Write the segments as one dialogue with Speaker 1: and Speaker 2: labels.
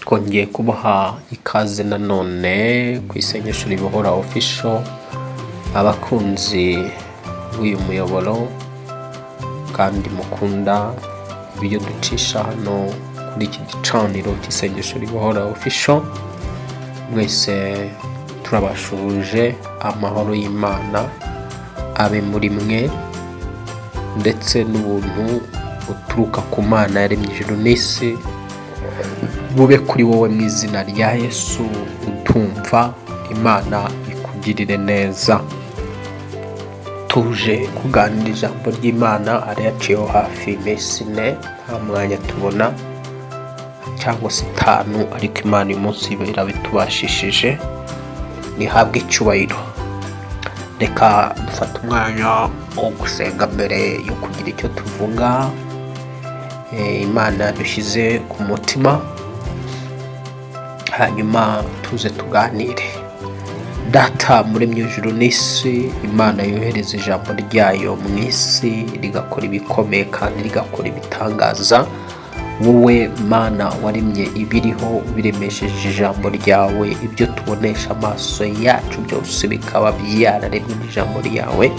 Speaker 1: twongeye kubaha ikaze nanone ku isengesho ribohora official, abakunzi b'uyu muyoboro kandi mukunda ibyo ducisha hano kuri iki gicaniro cy'isengesho ribohora official, mwese turabashuje amahoro y'Imana abe muri mwe ndetse n'ubuntu buturuka ku Mana yaremye ijuru n'isi bube kuri wowe mu izina rya Yesu. Utumva, Imana ikugirire neza. Tuje kuganira ijambo ry'Imana ariyaciyeho hafi iminsi 4 nta mwanya tubona cyangwa se 5, ariko Imana uyu munsi irabitubashishije, nihabwe icyubahiro. Reka dufate umwanya wo gusenga mbere yo kugira icyo tuvuga. Imana dushyize ku mutima, hanyuma tuze tuganire. Data muremye ijuru n'isi, Imana yohereza ijambo ryayo mu isi rigakora ibikomeye kandi rigakora ibitangaza. Wowe Mana waremye ibiriho biremesheje ijambo ryawe, ibyo tubonesha amaso yacu byose bikaba byararemwe n'ijambo ryawe.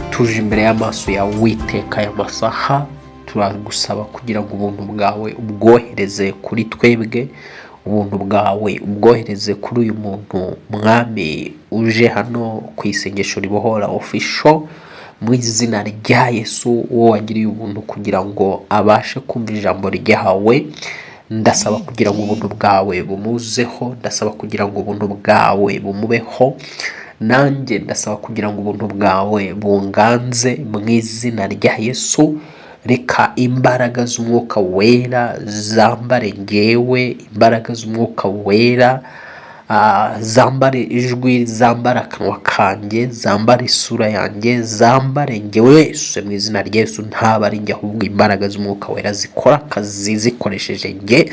Speaker 1: Tuje imbere y'amaso yawe Uwiteka aya masaha, turagusaba kugira ngo ubuntu bwawe ubwohereze kuri twebwe, ubuntu bwawe ubwohereze kuri uyu muntu mwami uje hano ku isengesho ribohora official, mu izina rya Yesu uwo wagiriye ubuntu kugira ngo abashe kumva ijambo ryawe. Ndasaba kugira ngo ubuntu bwawe bumuzeho, ndasaba kugira ngo ubuntu bwawe bumubeho, nanjye ndasaba kugira ngo ubuntu bwawe bunganze mu izina rya Yesu. Reka imbaraga z'umwuka wera zambare ngewe, imbaraga z'umwuka wera zambare ijwi, zambare akanwa kanjye, zambare isura yanjye, zambare ngewe wese mu izina rya Yesu. Ntaba ari njye ahubwo imbaraga z'umwuka wera zikora akazi zikoresheje nge.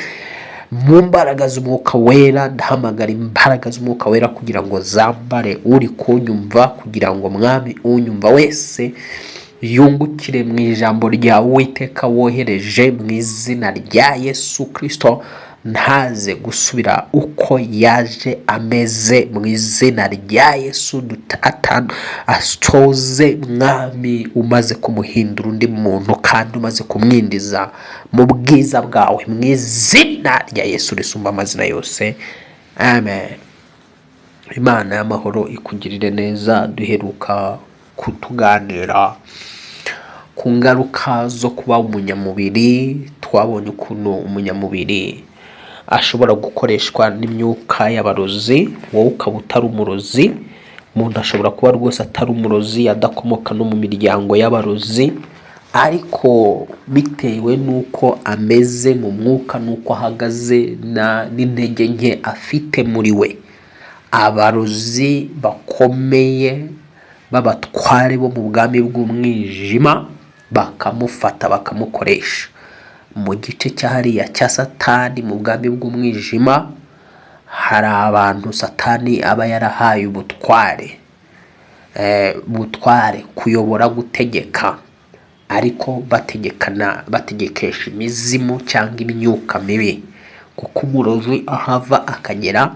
Speaker 1: Mu mbaraga z'umwuka wera ndahamagara imbaraga z'umwuka wera kugira ngo zambare uri kunyumva, kugira ngo mwami unyumva wese yungukire mu ijambo ryawe Uwiteka wohereje mu izina rya Yesu Kristo, ntaze gusubira uko yaje ameze mu izina rya Yesu. Asoze mwami umaze kumuhindura undi muntu kandi umaze kumwindiza mu bwiza bwawe mu izina rya Yesu risumba amazina yose, amen. Imana y'amahoro ikugirire neza. Duheruka kutuganira ku ngaruka zo kuba umunyamubiri. Twabonye ukuntu umunyamubiri ashobora gukoreshwa n'imyuka y'abarozi. Wowe ukaba utari umurozi, umuntu ashobora kuba rwose atari umurozi, adakomoka no mu miryango y'abarozi, ariko bitewe n'uko ameze mu mwuka n'uko ahagaze n'intege nke afite muri we, abarozi bakomeye b'abatware bo mu bwami bw'umwijima bakamufata bakamukoresha mu gice cyahariya cya Satani. Mu bwami bw'umwijima hari abantu Satani aba yarahaye ubutware, kuyobora, gutegeka, ariko bategekesha imizimu cyangwa imyuka mibi. Kuko umurozi ahava akagera,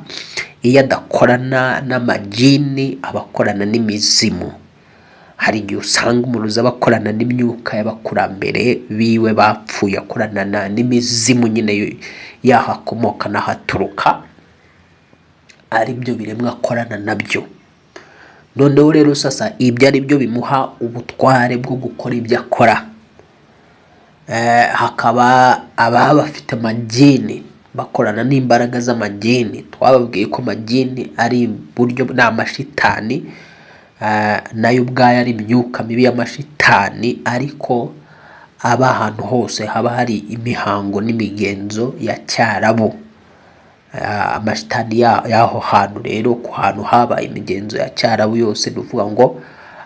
Speaker 1: iyo adakorana n'amajini abakorana n'imizimu. Hari igihe usanga umurozi abakorana n'imyuka y'abakurambere biwe bapfuye, akorana n'imizimu nyine yahakomoka n'ahaturuka, ari byo biremwa akorana nabyo. Noneho rero sasa ibyo ari byo bimuha ubutware bwo gukora ibyo akora. Hakaba ababa bafite amajini bakorana n'imbaraga z'amajini. Twababwiye ko amajini ari buryo n'amashitani, nayo ubwayo ari imyuka mibi y'amashitani, ariko aba ahantu hose haba hari imihango n'imigenzo ya cyarabu. Amashitani y'aho hantu rero, ku hantu haba imigenzo ya cyarabu yose, nuvuga ngo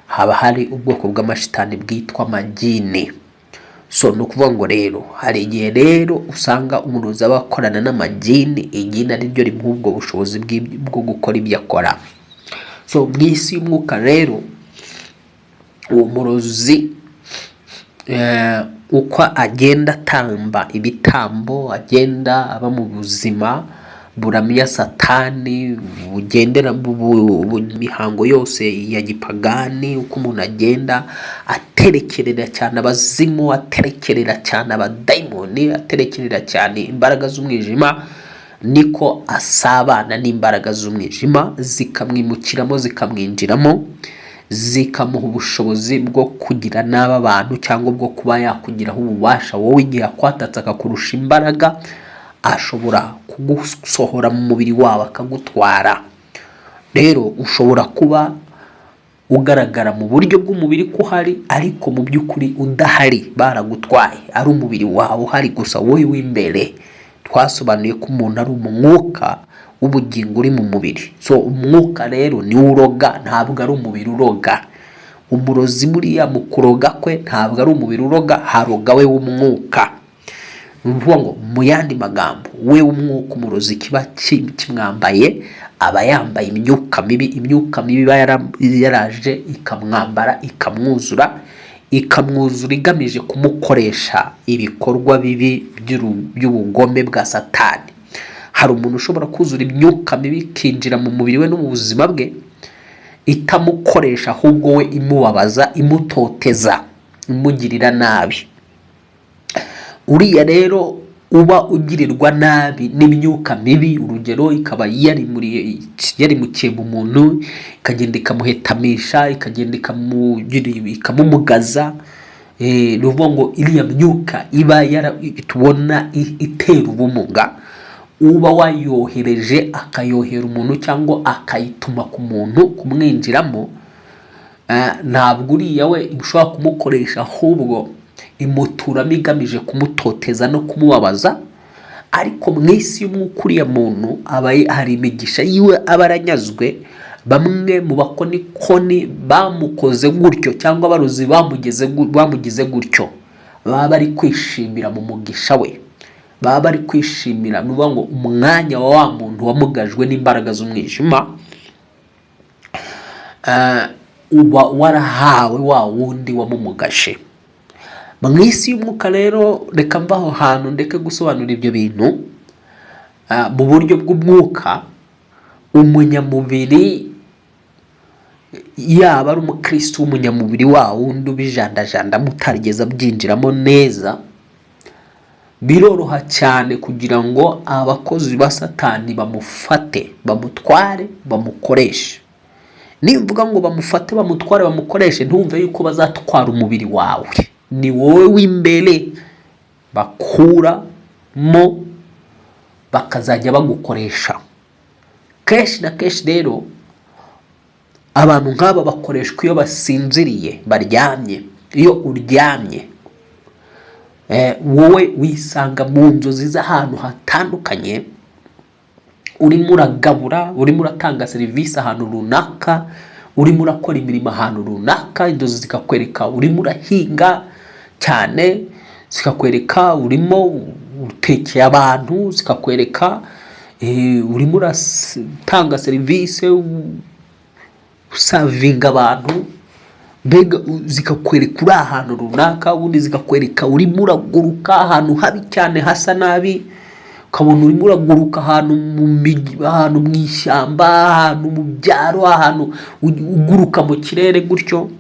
Speaker 1: haba hari ubwoko bw'amashitani bwitwa amajini. So nukuvuga ngo rero hari igihe rero usanga umurozi aba akorana n'amajini, igini ari ryo rimuha ubwo bushobozi bwo gukora ibyo akora. So mu isi y'umwuka rero uwo murozi uko agenda atamba ibitambo, agenda aba mu buzima buramya Satani, bugendera mu mihango yose ya gipagani, uko umuntu agenda aterekerera cyane abazimu, aterekerera cyane abadayimoni, aterekerera cyane imbaraga z'umwijima, niko asabana n'imbaraga z'umwijima, zikamwimukiramo, zikamwinjiramo, zikamuha ubushobozi bwo kugira n'aba bantu cyangwa bwo kuba yakugiraho ububasha. Wowe igihe akwatatse akakurusha imbaraga, ashobora kugusohora mu mubiri wawe akagutwara. Rero ushobora kuba ugaragara mu buryo bw'umubiri ko uhari, ariko mu by'ukuri udahari, baragutwaye, ari umubiri wawe uhari gusa, wowe w'imbere. Twasobanuye ko umuntu ari umwuka w'ubugingo uri mu mubiri. So umwuka rero niwo uroga, ntabwo ari umubiri uroga. Umurozi buriya mu kuroga kwe ntabwo ari umubiri uroga, haroga we w'umwuka. Nuvuga ngo mu yandi magambo, we w'umwuka umurozi kiba kimwambaye, aba yambaye imyuka mibi. Imyuka mibi iba yaraje ikamwambara, ikamwuzura igamije kumukoresha ibikorwa bibi by'ubugome bwa Satani. Hari umuntu ushobora kuzura imyuka mibi ikinjira mu mubiri we no mu buzima bwe, itamukoresha, ahubwo we imubabaza, imutoteza, imugirira nabi. Uriya rero uba ugirirwa nabi n'imyuka mibi, urugero ikaba yarimukiye mu muntu, ikagenda ikamuhetamisha, ikagenda ikamumugaza. Nuvuga ngo iriya myuka iba tubona itera ubumuga, uba wayohereje, akayohera umuntu cyangwa akayituma ku muntu kumwinjiramo, ntabwo uriya we ushobora kumukoresha, ahubwo imuturamo igamije kumutoteza no kumubabaza. Ariko mu isi y'umwuka uriya muntu hari imigisha yiwe aba aranyazwe. Bamwe mu bakonikoni bamukoze gutyo, cyangwa abarozi bamugize gutyo, baba bari kwishimira mu mugisha we, baba bari kwishimira, nuvuga ngo umwanya wa muntu wamugajwe n'imbaraga z'umwijima, uba warahawe wa wundi wamumugaje. Mu isi y'umwuka rero, reka mbaho hantu ndeke gusobanura ibyo bintu. Mu buryo bw'umwuka, umunyamubiri, yaba ari umukristo w'umunyamubiri wa wundi ubijandajanda mutarigeze abyinjiramo neza, biroroha cyane kugira ngo abakozi ba Satani bamufate, bamutware, bamukoreshe. Nimvuga ngo bamufate, bamutware, bamukoreshe, ntumve yuko bazatwara umubiri wawe. Ni wowe w'imbere bakuramo, bakazajya bagukoresha. Kenshi na kenshi rero abantu nk'aba bakoreshwa iyo basinziriye, baryamye. Iyo uryamye, wowe wisanga mu nzozi z'ahantu hatandukanye, urimo uragabura, urimo uratanga serivisi ahantu runaka, urimo urakora imirimo ahantu runaka. Inzozi zikakwereka urimo urahinga cyane, zikakwereka urimo utekeye abantu, zikakwereka urimo uratanga serivisi, usavinga abantu, mbega zikakwereka uri ahantu runaka. Ubundi zikakwereka urimo uraguruka ahantu habi cyane, hasa nabi, ukabona urimo uraguruka ahantu mu ishyamba, ahantu mu byaro, ahantu uguruka mu kirere gutyo.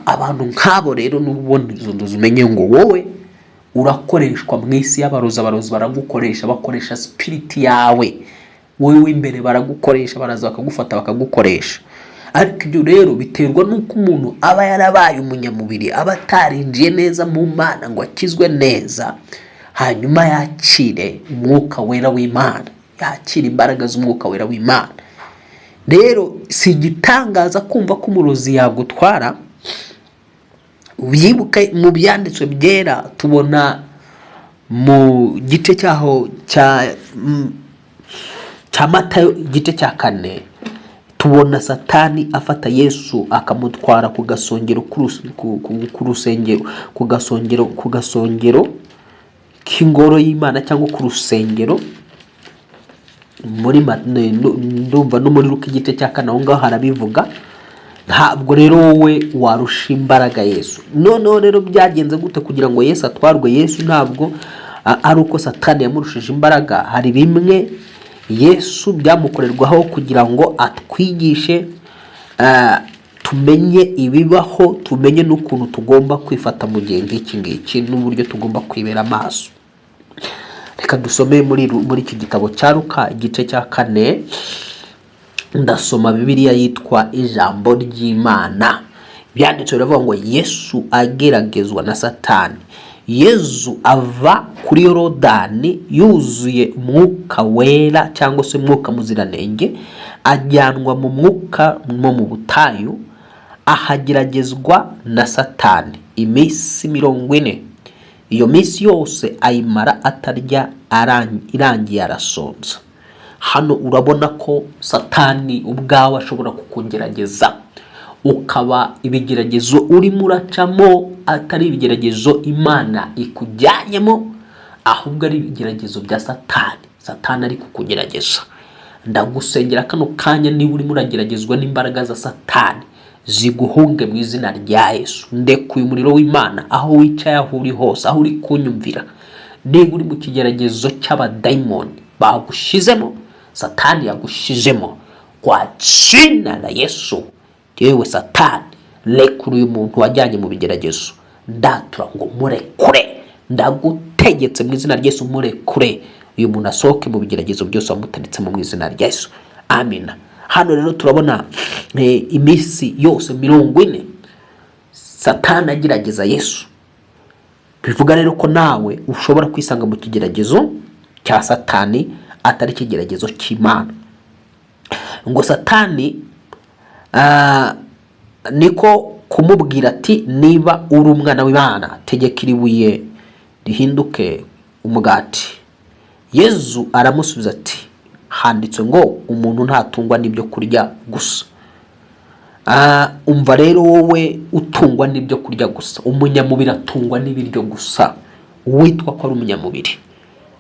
Speaker 1: Abantu nk'abo rero n'ubona izo nzozi, umenye ngo wowe urakoreshwa mu isi y'abarozi. Abarozi baragukoresha, bakoresha spirit yawe, wowe w'imbere baragukoresha, baraza bakagufata bakagukoresha. Ariko ibyo rero biterwa n'uko umuntu aba yarabaye umunyamubiri, aba atarinjiye neza mu Mana ngo akizwe neza, hanyuma yakire umwuka wera w'Imana, yakire imbaraga z'umwuka wera w'Imana. Rero si igitangaza kumva ko umurozi yagutwara. Wibuke mu byanditswe byera, tubona mu gice cyaho cya Matayo igice cya 4, tubona Satani afata Yesu akamutwara ku gasongero ku gasongero k'ingoro y'Imana, cyangwa ku rusengero. Muri ndumva no muri Luka igice cya 4 aho ngaho harabivuga. ntabwo rero wowe warusha imbaraga Yesu. Noneho rero byagenze gute kugira ngo Yesu atwarwe? Yesu ntabwo ari uko Satani yamurushije imbaraga. Hari bimwe Yesu byamukorerwaho kugira ngo atwigishe, tumenye ibibaho, tumenye n'ukuntu tugomba kwifata mu gihe nk'iki ngiki n'uburyo tugomba kwibera amaso. Reka dusome muri iki gitabo cya Luka igice cya 4. Ndasoma Bibiliya yitwa Ijambo ry'Imana. Byanditswe biravuga ngo Yesu ageragezwa na Satani. Yesu ava kuri Yorodani yuzuye umwuka wera cyangwa se umwuka muziranenge, ajyanwa mu mwuka mu butayu, ahageragezwa na Satani iminsi 40. Iyo minsi yose ayimara atarya, irangiye arasonza. Hano urabona ko Satani ubwawe ashobora kukugerageza, ukaba ibigeragezo urimo uracamo atari ibigeragezo Imana ikujyanyemo, ahubwo ari ibigeragezo bya Satani. Satani ari kukugerageza. Ndagusengera kano kanya, niba urimo urageragezwa n'imbaraga za Satani, ziguhunge mu izina rya Yesu. Ndekuye umuriro w'Imana aho wicaye, aho uri hose, aho uri kunyumvira. Niba uri mu kigeragezo cy'abadayimoni bagushizemo, Satani yagushizemo, kwa jina la Yesu, yewe Satani, rekura uyu muntu wajyanye mu bigeragezo. Ndatura ngo murekure, ndagutegetse mu izina rya Yesu, murekure uyu muntu asohoke mu bigeragezo byose wamutanitsemo mu izina rya Yesu. Amina. Hano rero turabona iminsi yose 40 Satani agerageza Yesu. Bivuga rero ko nawe ushobora kwisanga mu kigeragezo cya Satani atari kigeragezo cy'Imana. Ngo Satani niko kumubwira ati, niba uri umwana w'Imana tegeka iribuye rihinduke umugati. Yesu aramusubiza ati, handitswe ngo umuntu ntatungwa n'ibyo kurya gusa. Umva rero wowe utungwa n'ibyo kurya gusa. Umunyamubiri atungwa n'ibiryo gusa. Witwa ko ari umunyamubiri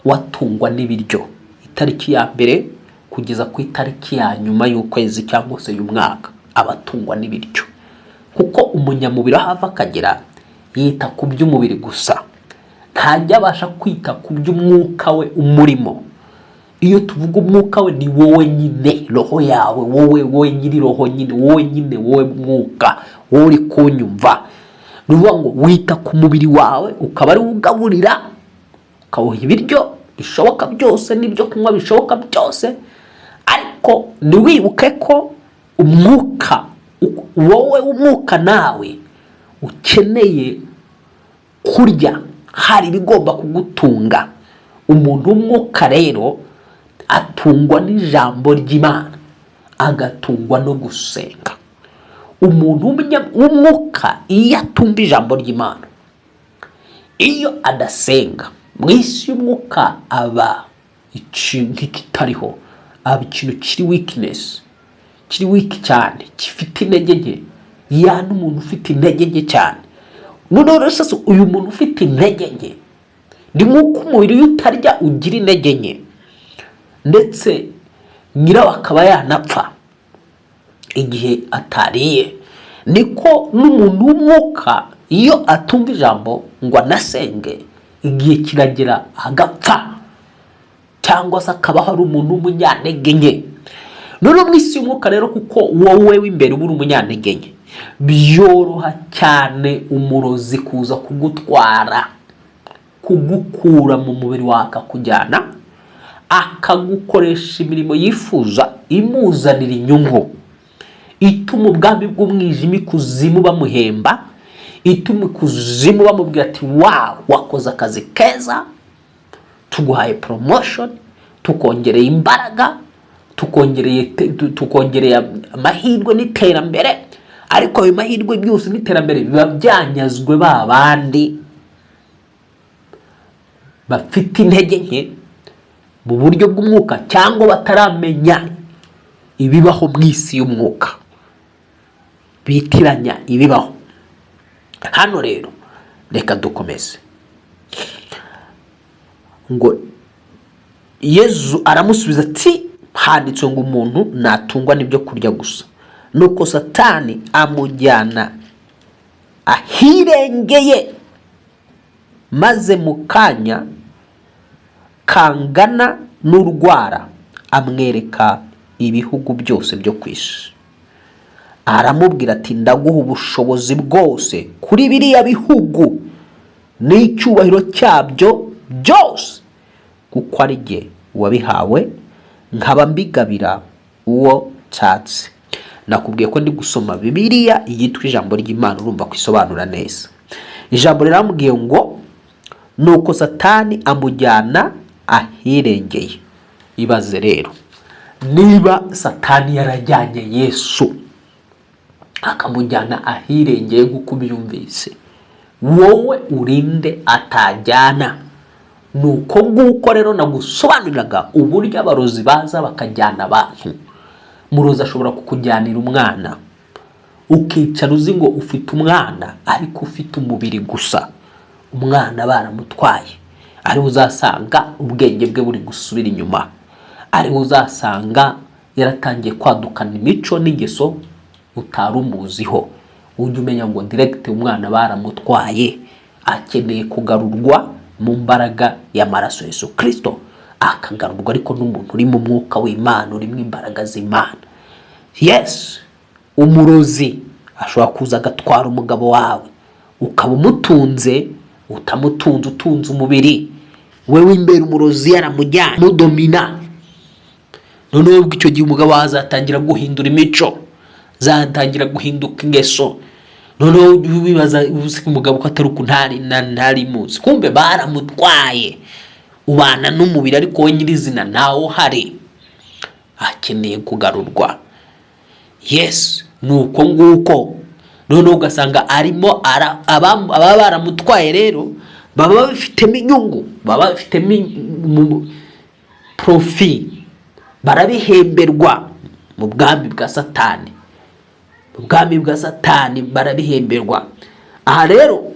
Speaker 1: watungwa n'ibiryo. Itariki ya mbere kugeza ku itariki ya nyuma y'ukwezi cyangwa se y'umwaka abatungwa n'ibiryo. Kuko umunyamubiri ahava akagera yita ku by'umubiri gusa, ntajya abasha kwita ku by'umwuka we umurimo. Iyo tuvuga umwuka we ni wowe nyine, roho yawe, wowe nyiri roho nyine, wowe mwuka, wowe uri kunyumva. Nuvuga ngo wita ku mubiri wawe, ukaba ari ugaburira, ukawuha ibiryo bishoboka byose n'ibyo kunywa bishoboka byose, ariko ntiwibuke ko umwuka, wowe umwuka nawe ukeneye kurya, hari ibigomba kugutunga. Umuntu w'umwuka rero atungwa n'ijambo ry'Imana, agatungwa no gusenga. Umuntu w'umwuka iyo atumva ijambo ry'Imana, iyo adasenga, mu isi y'umwuka aba ikintu kitariho, aba ikintu kiri weakness, kiri weak cyane, gifite intege nke. Yani umuntu ufite intege nke cyane. Noneho rero sasa uyu muntu ufite intege nke, ni nk'uko umubiri iyo utarya ugira intege nke, ndetse nyirawo akaba yanapfa igihe atariye. Niko n'umuntu w'umwuka iyo atumva ijambo ngo anasenge, igihe kiragera agapfa, cyangwa se akabaho ari umuntu w'umunyantege nke. None mu isi y'umwuka rero, kuko wowe w'imbere uri umunyantege nke, byoroha cyane umurozi kuza kugutwara, kugukura mu mubiri wawe akakujyana, akagukoresha imirimo yifuza imuzanira inyungu, ituma ubwami bw'umwijima ikuzimu bamuhemba, ituma ikuzimu bamubwira ati wow, wakoze akazi keza, tuguhaye promotion, tukongereye imbaraga, tukongereye amahirwe n'iterambere. Ariko ayo mahirwe byose n'iterambere biba byanyazwe ba bandi bafite intege nke mu buryo bw'umwuka, cyangwa bataramenya ibibaho mu isi y'umwuka, bitiranya ibibaho. Hano rero reka dukomeze. Ngo Yesu aramusubiza ati, handitswe ngo umuntu natungwa n'ibyo kurya gusa. nuko Satani amujyana ahirengeye, maze mu kanya kangana n'urwara amwereka ibihugu byose byo ku isi. Aramubwira ati ndaguha ubushobozi bwose kuri biriya bihugu n'icyubahiro cyabyo byose, kuko ari jye wabihawe, nkaba mbigabira uwo nshatse. Nakubwiye ko ndi gusoma Bibiliya yitwa ijambo ry'Imana, urumva kwisobanura neza. Ijambo riramubwiye ngo nuko Satani amujyana ahirengeye. Ibaze rero, niba Satani yarajyanye Yesu akamujyana ahirengeye nk'uko byumvise, wowe urinde atajyana? Nuko nguko rero nagusobanuriraga uburyo abarozi baza bakajyana abantu. Murozi ashobora kukujyanira umwana, ukicara uzi ngo ufite umwana ariko ufite umubiri gusa. Umwana baramutwaye, ariho uzasanga ubwenge bwe buri gusubira inyuma, ariho uzasanga yaratangiye kwadukana imico n'ingeso utari umuziho. Ujye umenya ngo direct umwana baramutwaye, akeneye kugarurwa mu mbaraga y'amaraso Yesu Kristo, akagarurwa ariko n'umuntu uri mu mwuka w'Imana, uri mu imbaraga z'Imana. Yes, umurozi ashobora kuza agatwara umugabo wawe, ukaba umutunze, utamutunze, utunze umubiri wewe imbere, umurozi yaramujyana mudomina. Noneho icyo gihe umugabo azatangira guhindura imico, zatangira guhinduka ingeso. Noneho wibaza umugabo ko atari ntari muzi, kumbe baramutwaye. Ubana n'umubiri ariko we nyirizina ntawo hari, akeneye kugarurwa. Yes, nuko nguko. Noneho ugasanga arimo aba baramutwaye rero baba bafitemo inyungu, baba bafitemo profit, barabihemberwa mu bwami bwa Satani. Ubwami bwa Satani barabihemberwa. Aha rero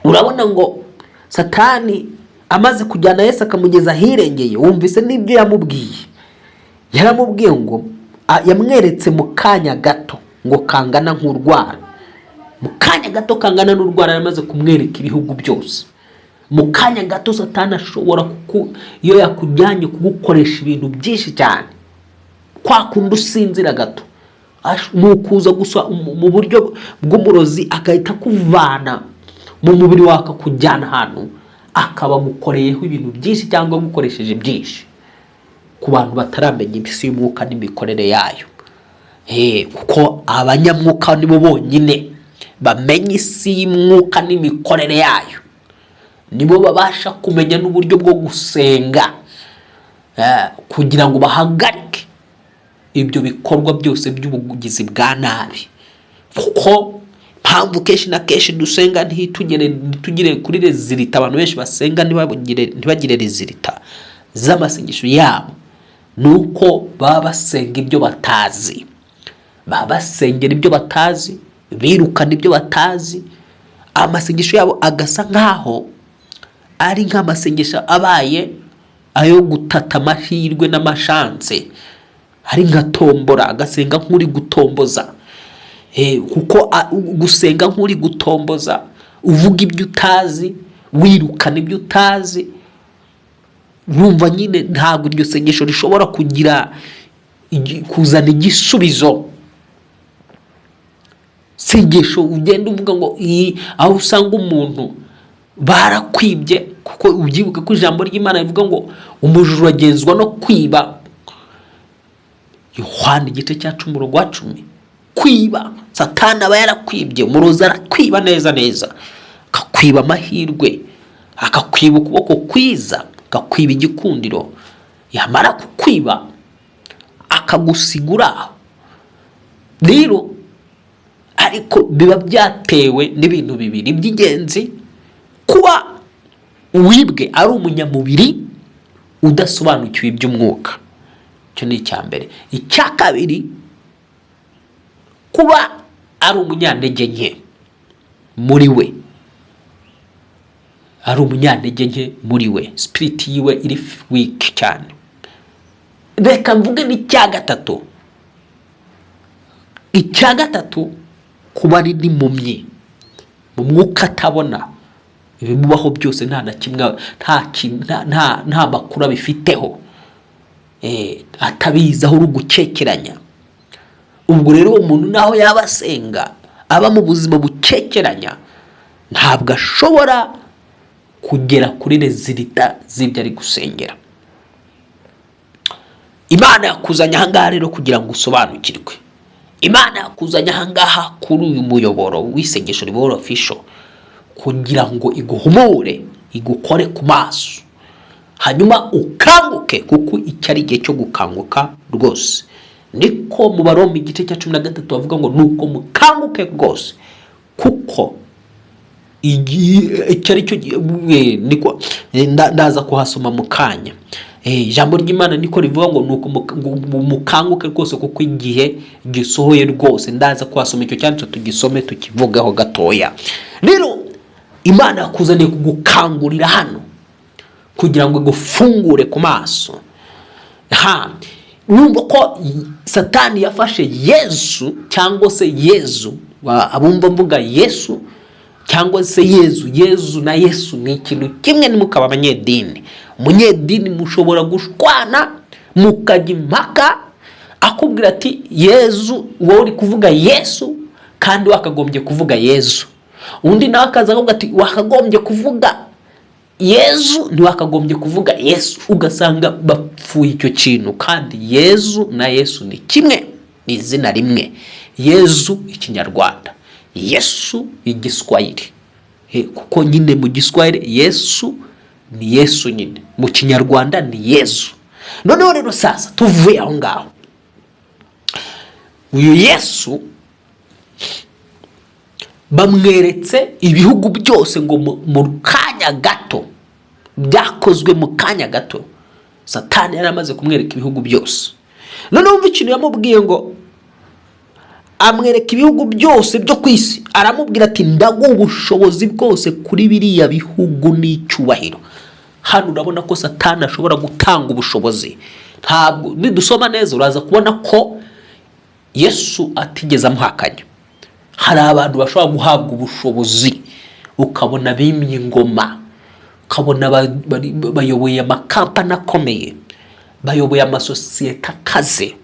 Speaker 1: urabona ngo Satani amaze kujyana Yesu akamugeza ahirengeye, wumvise n'ibyo yamubwiye. Yaramubwiye ngo yamweretse mu kanya gato ngo kangana nk'urwara. Mu kanya gato kangana n'urwara yamaze kumwereka ibihugu byose. Mu kanya gato Satani ashobora iyo yakujyanye kugukoresha ibintu byinshi cyane, kwa kundi usinzira gato, nukuza gusa mu buryo bw'umurozi agahita kuvana mu mubiri wawe akakujyana ahantu, akaba gukoreyeho ibintu byinshi cyangwa gukoresheje byinshi. Ku bantu bataramenya isi y'umwuka n'imikorere yayo, kuko abanyamwuka nibo bonyine bamenya isi y'umwuka n'imikorere yayo, nibo babasha kumenya n'uburyo bwo gusenga kugira ngo bahagarike ibyo bikorwa byose by'ubugizi bwa nabi. Kuko mpamvu kenshi na kenshi dusenga ntitugire kuri rezilita. Abantu benshi basenga ntibagire rezilita z'amasengesho yabo, nuko baba basenga ibyo batazi, baba basengera ibyo batazi, birukana ibyo batazi. Amasengesho yabo agasa nkaho ari nk'amasengesho abaye ayo gutata amahirwe n'amashanse, ari nka tombora, agasenga nk'uri gutomboza. Kuko gusenga nk'uri gutomboza, uvuga ibyo utazi, wirukana ibyo utazi, urumva nyine ntabwo iryo sengesho rishobora kuzana igisubizo. Sengesho ugenda uvuga ngo aho usanga umuntu barakwibye, kuko ubyibuka ko ijambo ry'Imana rivuga ngo umujura agenzwa no kwiba. Yohana igice cya 10:10. Kwiba, Satani aba yarakwibye, umurozi arakwiba neza neza, akakwiba amahirwe, akakwiba ukuboko kwiza, akakwiba igikundiro. Yamara kukwiba akagusigura. Rero ariko biba byatewe n'ibintu bibiri by'ingenzi: kuba uwibwe ari umunyamubiri udasobanukiwe iby'umwuka, cyo ni icyambere. Icya kabiri, kuba ari umunyantege nke muri we, ari umunyantege nke muri we, spirit yiwe iri weak cyane. Reka mvuge n'icya gatatu, icya gatatu, kuba ari n'impumyi mu mwuka, atabona ibimubaho byose, nta na kimwe, nta makuru abifiteho, atabizi, aho uri gukekeranya. ubwo rero umuntu naho yaba asenga, aba mu buzima bukekeranya, ntabwo ashobora kugera kuri rezilita z'ibyo ari gusengera. Imana yakuzanye ahangaha rero kugira ngo usobanukirwe. Imana yakuzanye ahangaha kuri uyu muyoboro w'isengesho Riboro Official kugira ngo iguhumure, igukore ku maso, hanyuma ukanguke, kuko iki ari igihe cyo gukanguka rwose. Niko mu Baroma igice cya 13 bavuga ngo nuko mukanguke rwose, kuko iki ari cyo niko ndaza kuhasoma mu kanya. Ijambo ry'Imana niko rivuga ngo nuko mukanguke rwose, kuko igihe gisohoye rwose. Ndaza kuhasoma icyo cyanditse, tugisome tukivugaho gatoya. Rero Imana yakuzaniye kugukangurira hano kugira ngo igufungure ku maso. Numva ko Satani yafashe Yesu, cyangwa se Yezu, abumva mvuga Yesu cyangwa se Yezu na Yesu ni ikintu kimwe. Nimukaba abanyedini, umunyedini mushobora gushwana mukajya impaka, akubwira ati Yezu, wowe uri kuvuga Yesu kandi wakagombye kuvuga Yezu. Undi nawe akaza akavuga ati wakagombye kuvuga Yezu, ntiwakagombye kuvuga Yesu. Ugasanga bapfuye icyo kintu, kandi Yezu na Yesu ni kimwe, ni izina rimwe. Yezu ikinyarwanda, Yesu igiswahili, kuko nyine mu giswahili Yesu ni Yesu, nyine mu kinyarwanda ni Yezu. Noneho rero sasa tuvuye aho ngaho, uyu Yesu bamweretse ibihugu byose ngo mu kanya gato, byakozwe mu kanya gato. Satani yari amaze kumwereka ibihugu byose. Noneho umva ikintu yamubwiye, ngo amwereka ibihugu byose byo ku isi, aramubwira ati ndaguha ubushobozi bwose kuri biriya bihugu n'icyubahiro. Hano urabona ko Satani ashobora gutanga ubushobozi. Ntabwo nidusoma neza uraza kubona ko Yesu atigeze amuhakanya. Hari abantu bashobora guhabwa ubushobozi, ukabona bimye ingoma, ukabona bayoboye amakampani akomeye, bayoboye amasosiyete akaze,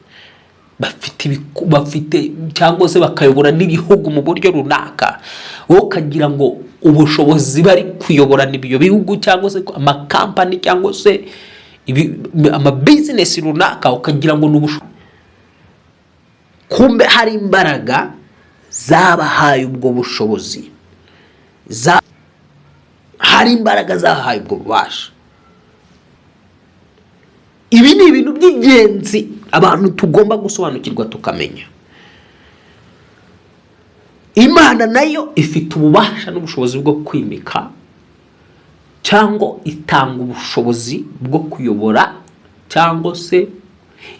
Speaker 1: bafite cyangwa se bakayobora n'ibihugu mu buryo runaka. Wowe ukagira ngo ubushobozi bari kuyobora n'ibyo bihugu, cyangwa se amakampani, cyangwa se amabizinesi runaka, ukagira ngo n'ubushobozi. Kumbe hari imbaraga zabahaye ubwo bushobozi, hari imbaraga zahaye ubwo bubasha. Ibi ni ibintu by'ingenzi abantu tugomba gusobanukirwa tukamenya. Imana nayo ifite ububasha n'ubushobozi bwo kwimika, cyangwa itanga ubushobozi bwo kuyobora, cyangwa se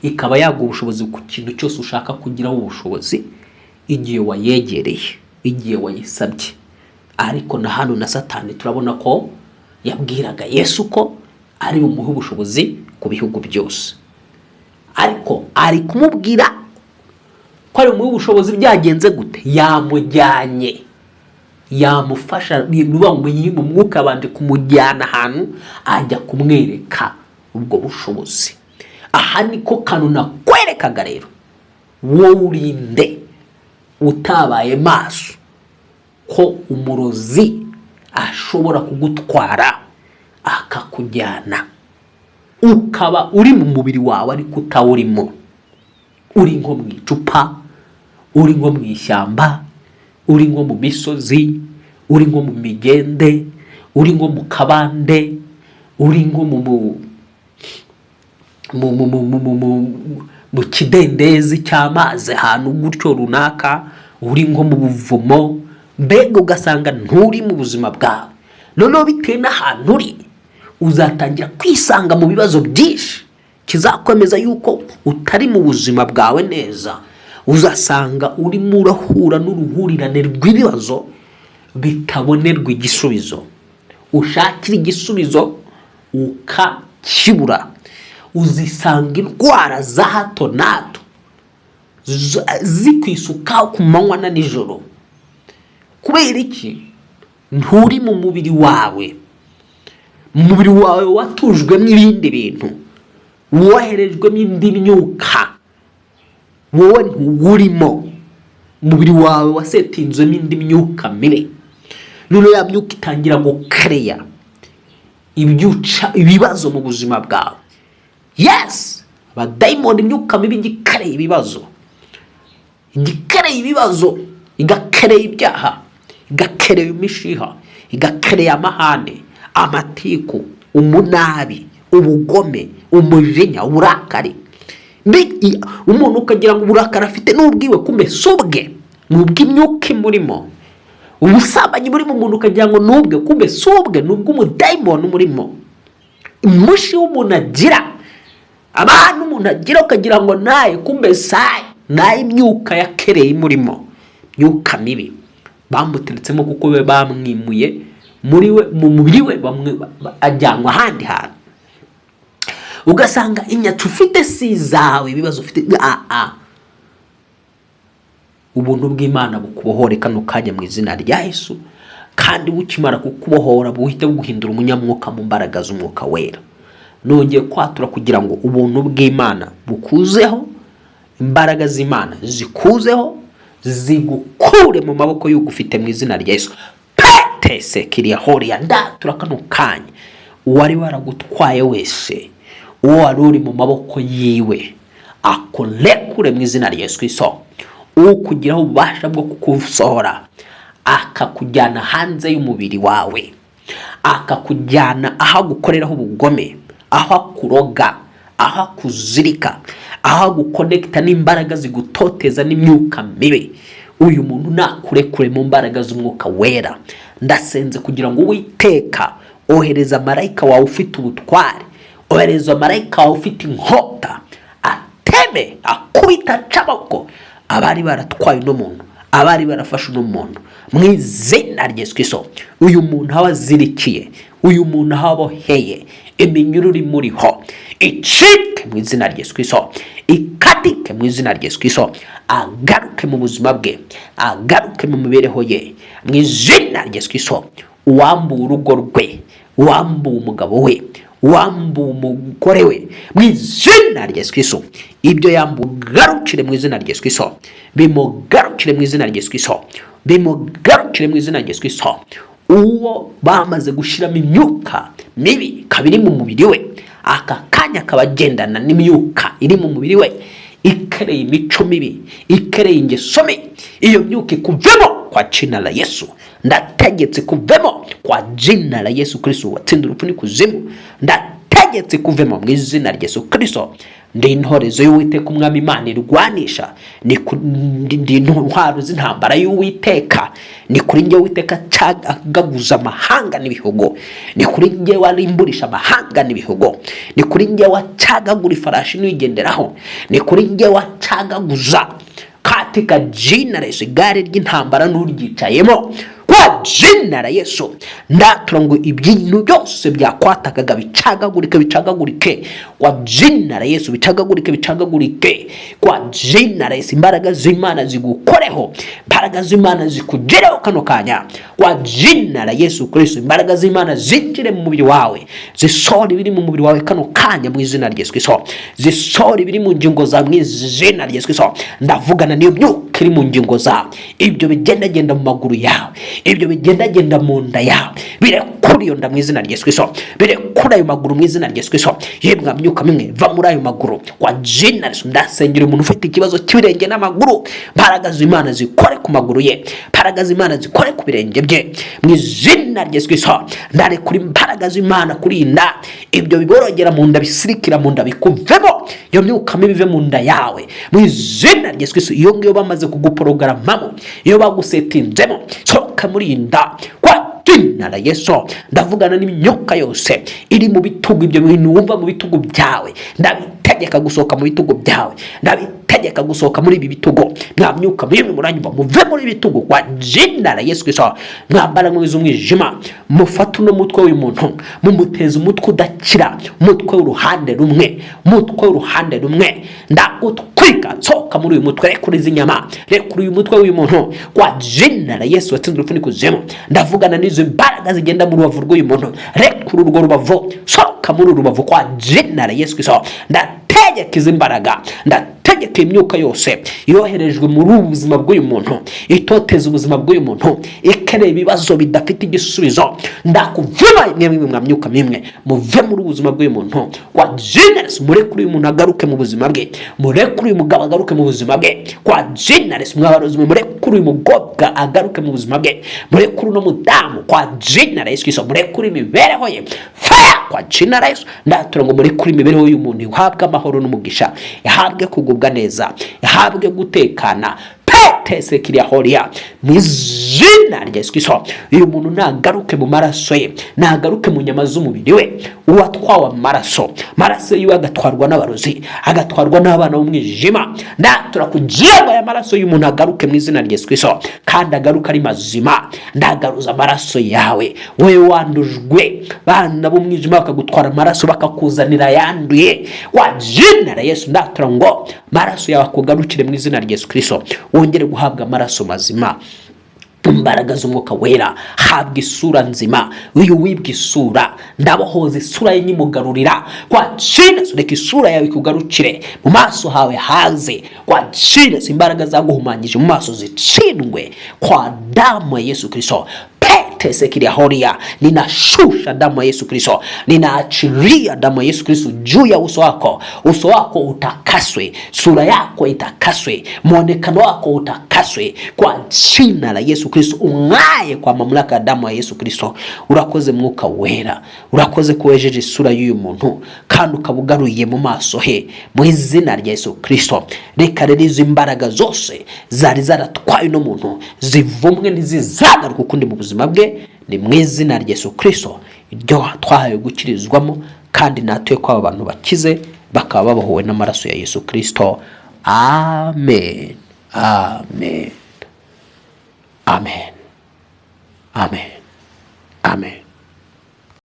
Speaker 1: ikaba yaguha ubushobozi ku kintu cyose ushaka kugiraho ubushobozi, igihe wayegereye, igihe wayisabye. Ariko na hano na Satani turabona ko yabwiraga Yesu ko ari bumuhe ubushobozi ku bihugu byose, ariko ari kumubwira ko ari bumuhe ubushobozi. Byagenze gute? Yamujyanye, yamufasha mu mwuka, abanje kumujyana ahantu, ajya kumwereka ubwo bushobozi. Aha niko kantu nakwerekaga rero, wowe urinde utabaye maso ko umurozi ashobora kugutwara akakujyana, ukaba uri mu mubiri wawe ariko utawurimo, uri nko mu icupa, uri nko mu ishyamba, uri nko mu misozi, uri nko mu migende, uri nko mu kabande, uri nko mu kidendezi cy'amazi ahantu gutyo runaka, uri nko mu buvumo. Mbega ugasanga nturi mu buzima bwawe. Noneho bitewe n'ahantu uri, uzatangira kwisanga mu bibazo byinshi, kizakomeza yuko utari mu buzima bwawe neza. Uzasanga urimo urahura n'uruhurirane rw'ibibazo bitabonerwa igisubizo. Ushakira igisubizo ukakibura. Uzisanga indwara za hato na hato zikwisukaho ku manywa na nijoro. Kubera iki? Nturi mu mubiri wawe. Umubiri wawe watujwemo ibindi bintu, woherejwemo indi myuka, wowe ntuwurimo. Umubiri wawe wasetinzwemo indi myuka mibi. None ya myuka itangira gukereya ibibazo mu buzima bwawe. Yes, abadayimoni, imyuka mibi igikereye ibibazo, igikereye ibibazo, igakereye ibyaha, igakereye imishiha, igakereye amahane, amatiku, umunabi, ubugome, umujinya, uburakari. Umuntu ukagira ngo uburakari afite n'ubwiwe, kumbe subwe n'ubw'imyuka imurimo. Ubusambanyi buri mu muntu ukagira ngo nubwe, kumbe subwe n'ubw'umudayimoni umurimo. Umushi w'umuntu agira, abantu umuntu agira ukagira ngo naye, kumbe saye naye imyuka yakereye imurimo, myuka mibi bamuteretsemo kuko we bamwimuye muri we, mu mubiri we, ajyanwa ahandi hantu. Ugasanga inyatsi ufite si zawe, ibibazo ufite ubuntu bw'Imana bukubohore kano kanya mu izina rya Yesu, kandi bukimara kukubohora buhite buguhindura umunyamwuka mu mbaraga z'umwuka wera. Nongeye kwatura kugira ngo ubuntu bw'Imana bukuzeho, imbaraga z'Imana zikuzeho, zigukure mu maboko y'ugufite mu izina rya Yesu. Petese kiriya horiya ndatura kano kanya uwari waragutwaye wese, uwo wari uri mu maboko yiwe, akorekure mu izina rya Yesu Kristo. Ukugiraho ububasha bwo kukusohora, akakujyana hanze y'umubiri wawe, akakujyana aho gukoreraho ubugome, aho akuroga, aho akuzirika, aho agukonekita n'imbaraga zigutoteza n'imyuka mibi. Uyu muntu nakurekure mu mbaraga z'umwuka wera. Ndasenze kugira ngo Uwiteka ohereza marayika wawe ufite ubutware, ohereza marayika wawe ufite inkota, ateme akubita cabako abari baratwaye no muntu, abari barafashe no muntu mu izina rya Yesu Kristo. Uyu muntu awazirikiye, uyu muntu awaboheye, iminyururu imuriho icike mu izina rya Yesu Kristo, ikatike mu izina rya Yesu Kristo. Agaruke mu buzima bwe, agaruke mu mibereho ye mu izina rya Yesu Kristo. Uwambuye urugo rwe, uwambuye umugabo we, uwambuye umugore we, mu izina rya Yesu Kristo. Ibyo yambuye garukire mu izina rya Yesu Kristo, bimugarukire mu izina rya Yesu Kristo, bimugarukire mu izina rya Yesu Kristo. Uwo bamaze gushiramo imyuka mibi kabiri mu mubiri we, aka kanya kabagendana n'imyuka iri mu mubiri we, ikereye imico mibi, ikereye ingeso mibi. Iyo myuka ikuvemo kwa jina la Yesu. Ndategetse kuvemo kwa jina la Yesu Kristo watsinda urupfu n'ikuzimu. Ndategetse kuvemo mu izina rya Yesu Kristo. Ndi intorezo y'Uwiteka umwami Imana irwanisha, ndi intwaro z'intambara y'Uwiteka. Ni kuri njye Uwiteka cagaguza amahanga n'ibihugu, ni kuri njye warimburisha amahanga n'ibihugu, ni kuri njye wacagagura ifarashi n'igenderaho, ni kuri njye wacagaguza katika jina la Yesu igare ry'intambara n'uryicayemo kwa jina la Yesu. Ndatura ngo ibintu byose byakwatakaga bicagagurike kwa jina la Yesu, bicagagurike kwa jina la Yesu. Imbaraga z'Imana zigukoreho, imbaraga z'Imana zikugereho kano kanya kwa jina la Yesu Kristo. Imbaraga z'Imana zinjire mu mubiri wawe, zisore ibiri mu mubiri wawe kano kanya mu izina rya Yesu Kristo, zisore ibiri mu ngingo za mu izina rya Yesu Kristo. Ndavugana niyo myuka iri mu ngingo zawe, ibyo bigendagenda mu maguru yawe, ibyo bigendagenda mu nda yawe, birekure iyo nda mu izina rya Yesu Kristo, birekure ayo maguru mu izina rya Yesu Kristo. Yemwe myuka mimwe va muri ayo maguru kwa jina la Yesu. Ndasengera umuntu ufite ikibazo cy'ibirenge n'amaguru, imbaraga z'Imana zikore ku maguru ye, imbaraga z'Imana zikore ku birenge bye mu izina rya Yesu Kristo. Ndarekura imbaraga z'Imana kuri inda, ibyo biborogera mu nda, bisirikira mu nda, bikuvemo iyo myuka mibi, bive mu nda yawe mu izina rya Yesu Kristo. Iyo ngiyo bamaze kuguporogramamo, iyo bagusetinzemo, sohoka muri inda kwa jina la Yesu. Ndavugana n'imyuka yose iri mu bitugu, ibyo bintu wumva mu bitugu byawe ndabitegeka gusohoka mu bitugu byawe, ndabitegeka gusohoka muri ibi bitugu. Mwa myuka mwimwe muranyumva, muve muri bitugu kwa jina la Yesu Kristo. Mwambara mw'izumwijima, mufata uno mutwe w'uyu muntu mumuteza umutwe udakira, umutwe w'uruhande rumwe, umutwe w'uruhande rumwe. Ndagutwika, soka muri uyu mutwe, rekura izi nyama, rekura uyu mutwe w'uyu muntu kwa jina la Yesu watsinze urupfu n'ikuzimu. Ndavugana n'izo imbaraga zigenda mu rubavu rw'uyu muntu, rekura urwo rubavu, soka muri urubavu kwa jina la Yesu Kristo. Ndategeka izi imbaraga, ndategeka imyuka yose yoherejwe muri ubuzima bw'uyu muntu, itoteza ubuzima bw'uyu muntu, ikereye ibibazo bidafite igisubizo. Ndakuvuma imwe mwa myuka mimwe, muve muri ubuzima bw'uyu muntu kwa jina. Murekure uyu muntu agaruke mu buzima bwe, murekure uyu mugabo agaruke mu buzima bwe kwa jina. Mwabarozi, murekure uyu mugobwa agaruke mu buzima bwe, murekure uno mudamu kwa jina la Yesu Kristo, murekure imibereho ye fire kwa jina la Yesu. Ndatura ngo murekure imibereho y'uyu muntu, ihabwe amahoro n'umugisha, ihabwe kugubwa neza, ihabwe gutekana. Tese kiriya horia mw'izina rya Yesu Kristo. Uyu muntu nagaruke mu maraso ye, nagaruke mu nyama z'umubiri we, uwatwawe amaraso, maraso yiwe agatwarwa n'abarozi, agatwarwa n'abana b'umwijima. Ndatura kugira ngo aya maraso y'umuntu agaruke mu izina rya Yesu Kristo, kandi agaruke ari mazima. Ndagaruza amaraso yawe, wewe wandujwe, bana b'umwijima bakagutwara amaraso bakakuzanira yanduye kwa jina la Yesu. Ndatura ngo maraso yawe akugarukire mu izina rya Yesu Kristo, wongere guhabwa amaraso mazima, imbaraga z'umwuka wera. Habwa isura nzima, uyu wibwa isura, ndabohoza isura ye nyimugarurira kwa jina. Reka isura yawe ikugarukire, mu maso hawe haze kwa jina. Imbaraga zaguhumanyije mu maso zicindwe kwa damu ya Yesu Kristo. Tesekiria horia, ninashusha damu ya Yesu Kristo, ninaachilia damu ya Yesu Kristo juu ya uso wako. Uso wako utakaswe, sura yako itakaswe, muonekano wako utakaswe kwa jina la Yesu Kristo. Ungaye kwa mamlaka ya damu ya Yesu Kristo. Urakoze mwuka wera, urakoze kuwejeje isura y'uyu muntu kandi ukabugaruye mu maso he mu izina rya Yesu Kristo. Reka rero izo imbaraga zose zari zaratwaye no muntu zivumwe ntizizagaruka ukundi mu buzima bwe, ni mu izina rya Yesu Kristo iryo twahaye gukirizwamo, kandi natuye ko aba bantu bakize bakaba babohowe n'amaraso ya Yesu Kristo. Amen, amen, amen, amen.